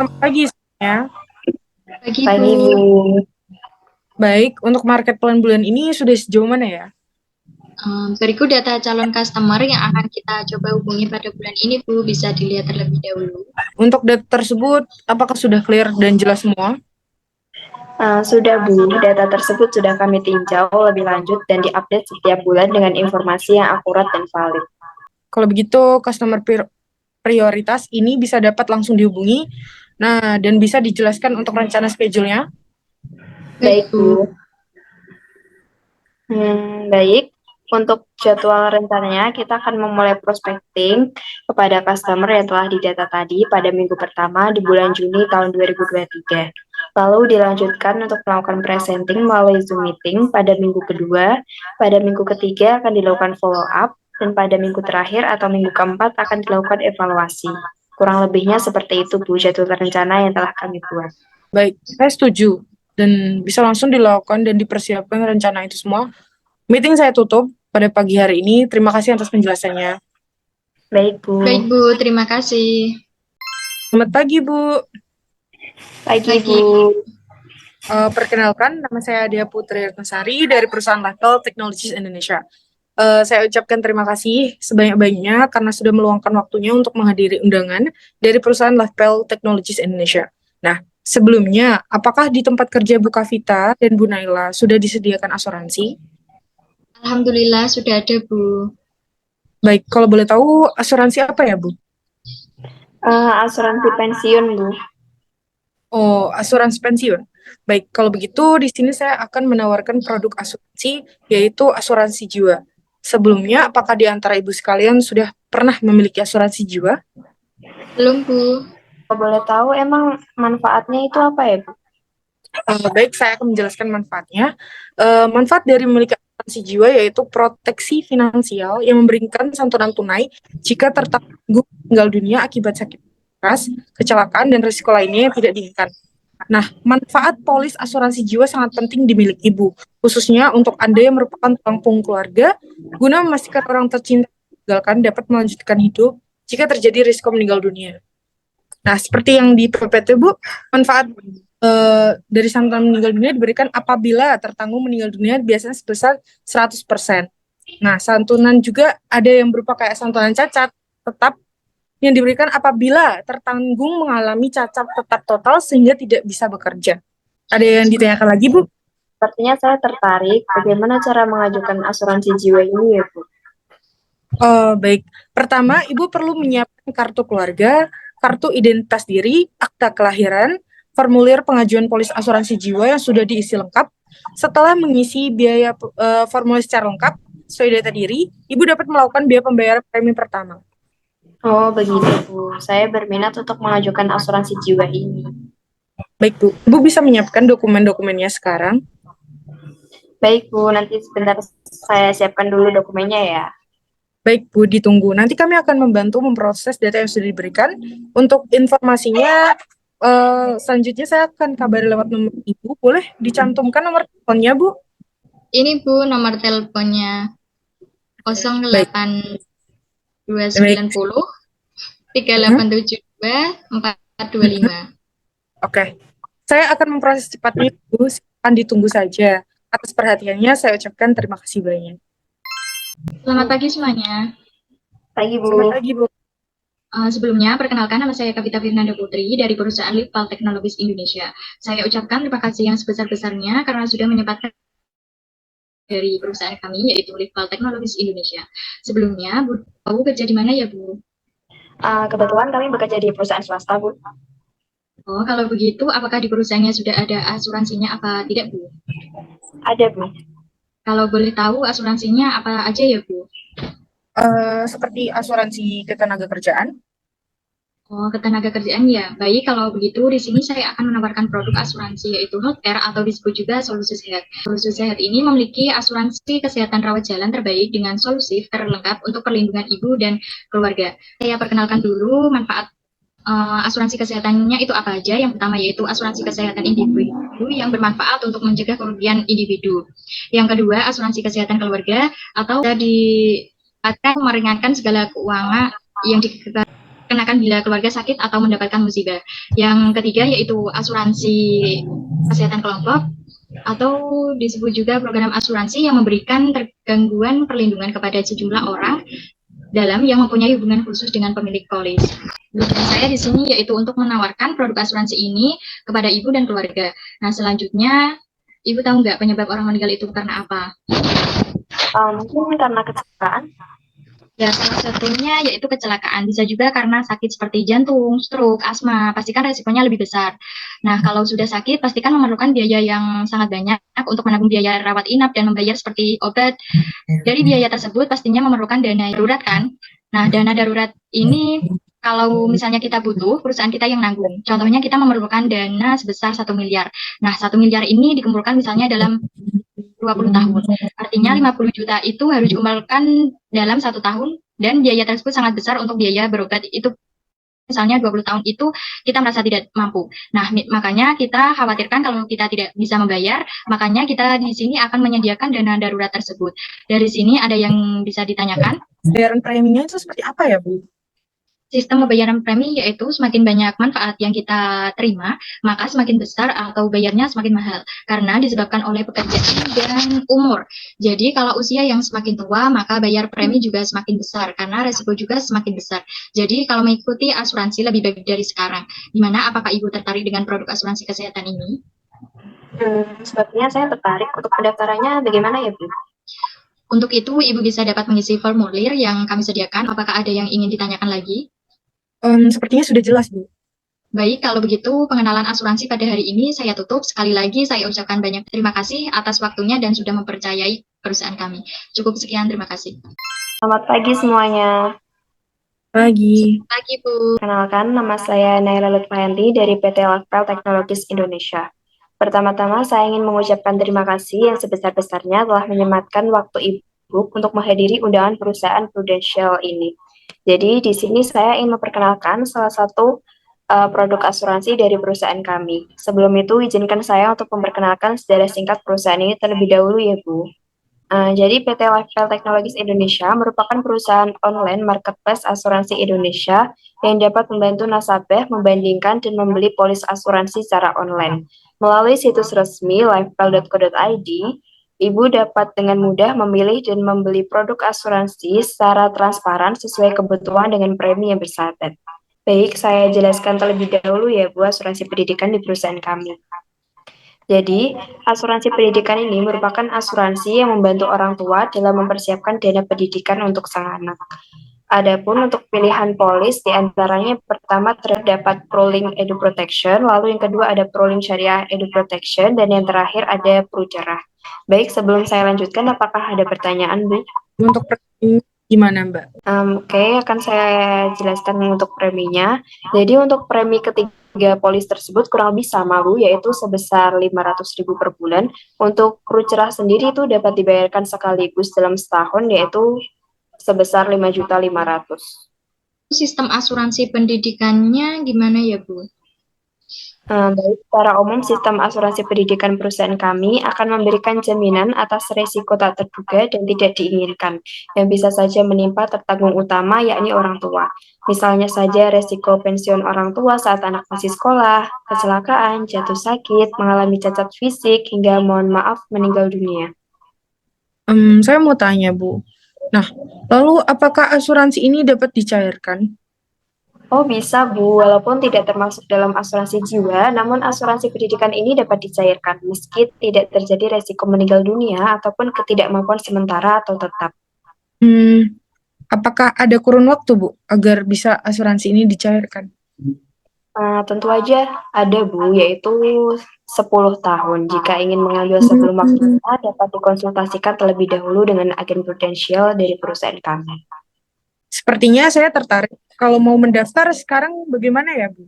Selamat pagi semuanya. Pagi, Pagi, Bu. Bu. Baik, untuk market plan bulan ini sudah sejauh mana ya? Berikut data calon customer yang akan kita coba hubungi pada bulan ini, Bu. Bisa dilihat terlebih dahulu. Untuk data tersebut, apakah sudah clear dan jelas semua? Sudah, Bu. Data tersebut sudah kami tinjau lebih lanjut dan diupdate setiap bulan dengan informasi yang akurat dan valid. Kalau begitu, customer prioritas ini bisa dapat langsung dihubungi. Nah, dan bisa dijelaskan untuk rencana schedule-nya. Baik, Bu. Baik. Untuk jadwal rencananya, kita akan memulai prospecting kepada customer yang telah didata tadi pada minggu pertama di bulan Juni tahun 2023. Lalu dilanjutkan untuk melakukan presenting melalui Zoom meeting pada minggu kedua, pada minggu ketiga akan dilakukan follow up, dan pada minggu terakhir atau minggu keempat akan dilakukan evaluasi. Kurang lebihnya seperti itu, Bu, jadwal rencana yang telah kami buat. Baik, saya setuju. Dan bisa langsung dilakukan dan dipersiapkan rencana itu semua. Meeting saya tutup pada pagi hari ini. Terima kasih atas penjelasannya. Baik, Bu. Baik, Bu. Terima kasih. Selamat pagi, Bu. Pagi, Bu. Perkenalkan, nama saya Dia Putri Retnasari dari perusahaan Level Technologies Indonesia. Saya ucapkan terima kasih sebanyak-banyaknya karena sudah meluangkan waktunya untuk menghadiri undangan dari perusahaan Level Technologies Indonesia. Nah, sebelumnya, apakah di tempat kerja Bu Kavita dan Bu Naila sudah disediakan asuransi? Alhamdulillah sudah ada, Bu. Baik, kalau boleh tahu asuransi apa ya, Bu? Asuransi pensiun, Bu. Oh, asuransi pensiun. Baik, kalau begitu di sini saya akan menawarkan produk asuransi, yaitu asuransi jiwa. Sebelumnya, apakah di antara ibu sekalian sudah pernah memiliki asuransi jiwa? Belum, Bu. Kalau boleh tahu, emang manfaatnya itu apa ya, Bu? Baik, saya akan menjelaskan manfaatnya. Manfaat dari memiliki asuransi jiwa yaitu proteksi finansial yang memberikan santunan tunai jika tertangguh meninggal dunia akibat sakit keras, kecelakaan, dan risiko lainnya yang tidak diinginkan. Nah, manfaat polis asuransi jiwa sangat penting dimiliki Ibu, khususnya untuk Anda yang merupakan tulang punggung keluarga, guna memastikan orang tercinta meninggalkan dapat melanjutkan hidup jika terjadi risiko meninggal dunia. Nah, seperti yang di PPT, Bu, manfaat dari santunan meninggal dunia diberikan apabila tertanggung meninggal dunia biasanya sebesar 100%. Nah, santunan juga ada yang berupa kayak santunan cacat tetap yang diberikan apabila tertanggung mengalami cacat tetap total sehingga tidak bisa bekerja. Ada yang ditanyakan lagi, Bu? Sepertinya saya tertarik bagaimana cara mengajukan asuransi jiwa ini ya, Bu. Baik. Pertama, Ibu perlu menyiapkan kartu keluarga, kartu identitas diri, akta kelahiran, formulir pengajuan polis asuransi jiwa yang sudah diisi lengkap. Setelah mengisi biaya formulir secara lengkap, sesuai data diri, Ibu dapat melakukan biaya pembayaran premi pertama. Oh, begitu, Bu. Saya berminat untuk mengajukan asuransi jiwa ini. Baik, Bu. Ibu bisa menyiapkan dokumen-dokumennya sekarang. Baik, Bu. Nanti sebentar saya siapkan dulu dokumennya ya. Baik, Bu, ditunggu. Nanti kami akan membantu memproses data yang sudah diberikan. Untuk informasinya, selanjutnya saya akan kabari lewat nomor Ibu. Boleh dicantumkan nomor teleponnya, Bu? Ini, Bu, nomor teleponnya 08290 3872 425. Oke. Saya akan memproses cepatnya, Bu. Silakan ditunggu saja. Atas perhatiannya, saya ucapkan terima kasih banyak. Selamat pagi semuanya. Pagi, Bu. Selamat pagi, Bu. Sebelumnya, perkenalkan nama saya Kavita Firnanda Putri dari perusahaan Level Technologies Indonesia. Saya ucapkan terima kasih yang sebesar-besarnya karena sudah menyempatkan dari perusahaan kami, yaitu Level Technologies Indonesia. Sebelumnya, Bu tahu kerja di mana ya, Bu? Kebetulan kami bekerja di perusahaan swasta, Bu. Oh, kalau begitu, apakah di perusahaannya sudah ada asuransinya apa tidak, Bu? Ada, Bu. Kalau boleh tahu asuransinya apa aja ya, Bu? Seperti asuransi ketenagakerjaan. Oh, ketenaga kerjaan ya. Baik, kalau begitu di sini saya akan menawarkan produk asuransi yaitu healthcare atau disebut juga solusi sehat. Solusi sehat ini memiliki asuransi kesehatan rawat jalan terbaik dengan solusi terlengkap untuk perlindungan ibu dan keluarga. Saya perkenalkan dulu manfaat asuransi kesehatannya itu apa aja. Yang pertama yaitu asuransi kesehatan individu yang bermanfaat untuk mencegah kerugian individu. Yang kedua, asuransi kesehatan keluarga atau bisa akan meringankan segala keuangan yang dikeluarkan kenakan bila keluarga sakit atau mendapatkan musibah. Yang ketiga yaitu asuransi kesehatan kelompok atau disebut juga program asuransi yang memberikan gangguan perlindungan kepada sejumlah orang dalam yang mempunyai hubungan khusus dengan pemilik polis. Tujuan saya di sini yaitu untuk menawarkan produk asuransi ini kepada ibu dan keluarga. Nah, selanjutnya, ibu tahu nggak penyebab orang meninggal itu karena apa? Mungkin karena kecelakaan. Ya, salah satunya yaitu kecelakaan. Bisa juga karena sakit seperti jantung, stroke, asma. Pastikan resikonya lebih besar. Nah, kalau sudah sakit, pastikan memerlukan biaya yang sangat banyak untuk menanggung biaya rawat inap dan membayar seperti obat. Dari biaya tersebut pastinya memerlukan dana darurat kan? Nah, dana darurat ini kalau misalnya kita butuh, perusahaan kita yang nanggung. Contohnya kita memerlukan dana sebesar 1 miliar. Nah, 1 miliar ini dikumpulkan misalnya dalam 20 tahun. Artinya 50 juta itu harus dikumpulkan dalam 1 tahun dan biaya tersebut sangat besar untuk biaya berobat itu. Misalnya 20 tahun itu kita merasa tidak mampu. Nah, makanya kita khawatirkan kalau kita tidak bisa membayar, makanya kita di sini akan menyediakan dana darurat tersebut. Dari sini ada yang bisa ditanyakan? Bayaran preminya itu seperti apa ya, Bu? Sistem pembayaran premi yaitu semakin banyak manfaat yang kita terima, maka semakin besar atau bayarnya semakin mahal. Karena disebabkan oleh pekerjaan dan umur. Jadi kalau usia yang semakin tua, maka bayar premi juga semakin besar. Karena resiko juga semakin besar. Jadi kalau mengikuti asuransi lebih baik dari sekarang. Gimana, apakah Ibu tertarik dengan produk asuransi kesehatan ini? Sepertinya saya tertarik. Untuk pendaftarannya bagaimana ya, Bu? Untuk itu, Ibu bisa dapat mengisi formulir yang kami sediakan. Apakah ada yang ingin ditanyakan lagi? Sepertinya sudah jelas, Bu. Baik, kalau begitu pengenalan asuransi pada hari ini saya tutup. Sekali lagi saya ucapkan banyak terima kasih atas waktunya dan sudah mempercayai perusahaan kami. Cukup sekian, terima kasih. Selamat pagi semuanya. Pagi. Pagi, Bu. Kenalkan, nama saya Naila Lutfayanti dari PT Lifepel Technologies Indonesia. Pertama-tama, saya ingin mengucapkan terima kasih yang sebesar-besarnya telah menyempatkan waktu Ibu untuk menghadiri undangan perusahaan Prudential ini. Jadi, di sini saya ingin memperkenalkan salah satu produk asuransi dari perusahaan kami. Sebelum itu, izinkan saya untuk memperkenalkan sejarah singkat perusahaan ini terlebih dahulu ya, Bu. Jadi PT Lifepel Technologies Indonesia merupakan perusahaan online marketplace asuransi Indonesia yang dapat membantu nasabah membandingkan dan membeli polis asuransi secara online. Melalui situs resmi lifepel.co.id, Ibu dapat dengan mudah memilih dan membeli produk asuransi secara transparan sesuai kebutuhan dengan premi yang bersahabat. Baik, saya jelaskan terlebih dahulu ya Bu, asuransi pendidikan di perusahaan kami. Jadi, asuransi pendidikan ini merupakan asuransi yang membantu orang tua dalam mempersiapkan dana pendidikan untuk sang anak. Adapun untuk pilihan polis, diantaranya pertama terdapat Prolink Edu Protection, lalu yang kedua ada Prolink Syariah Edu Protection, dan yang terakhir ada Prucerah. Baik, sebelum saya lanjutkan, apakah ada pertanyaan, Bu? Untuk preminya gimana, Mbak? Oke, akan saya jelaskan untuk preminya. Jadi untuk premi ketiga polis tersebut kurang lebih sama, Bu, yaitu sebesar 500.000 per bulan. Untuk Prucerah sendiri itu dapat dibayarkan sekaligus dalam setahun, yaitu sebesar 5.500.000. Sistem asuransi pendidikannya gimana ya, Bu? Baik, secara umum sistem asuransi pendidikan perusahaan kami akan memberikan jaminan atas risiko tak terduga dan tidak diinginkan, yang bisa saja menimpa tertanggung utama yakni orang tua. Misalnya saja risiko pensiun orang tua saat anak masih sekolah, kecelakaan, jatuh sakit, mengalami cacat fisik, hingga mohon maaf meninggal dunia. Saya mau tanya, Bu. Nah, lalu apakah asuransi ini dapat dicairkan? Oh bisa Bu, walaupun tidak termasuk dalam asuransi jiwa, namun asuransi pendidikan ini dapat dicairkan meski tidak terjadi resiko meninggal dunia ataupun ketidakmampuan sementara atau tetap. Apakah ada kurun waktu, Bu, agar bisa asuransi ini dicairkan? Tentu aja ada Bu, yaitu 10 tahun. Jika ingin mengambil sebelum waktunya, dapat dikonsultasikan terlebih dahulu dengan agen prudensial dari perusahaan kami. Sepertinya saya tertarik. Kalau mau mendaftar sekarang bagaimana ya, Bu?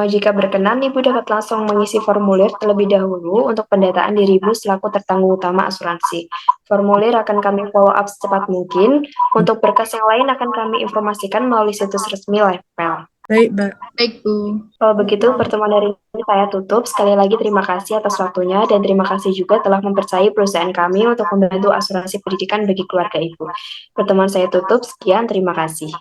Jika berkenan, Ibu dapat langsung mengisi formulir terlebih dahulu untuk pendataan diri Ibu selaku tertanggung utama asuransi. Formulir akan kami follow up secepat mungkin. Untuk berkas yang lain akan kami informasikan melalui situs resmi Lifepel. Baik, Mbak. Baik, Bu. Kalau begitu, pertemuan hari ini saya tutup. Sekali lagi terima kasih atas waktunya dan terima kasih juga telah mempercayai perusahaan kami untuk membantu asuransi pendidikan bagi keluarga Ibu. Pertemuan saya tutup. Sekian, terima kasih.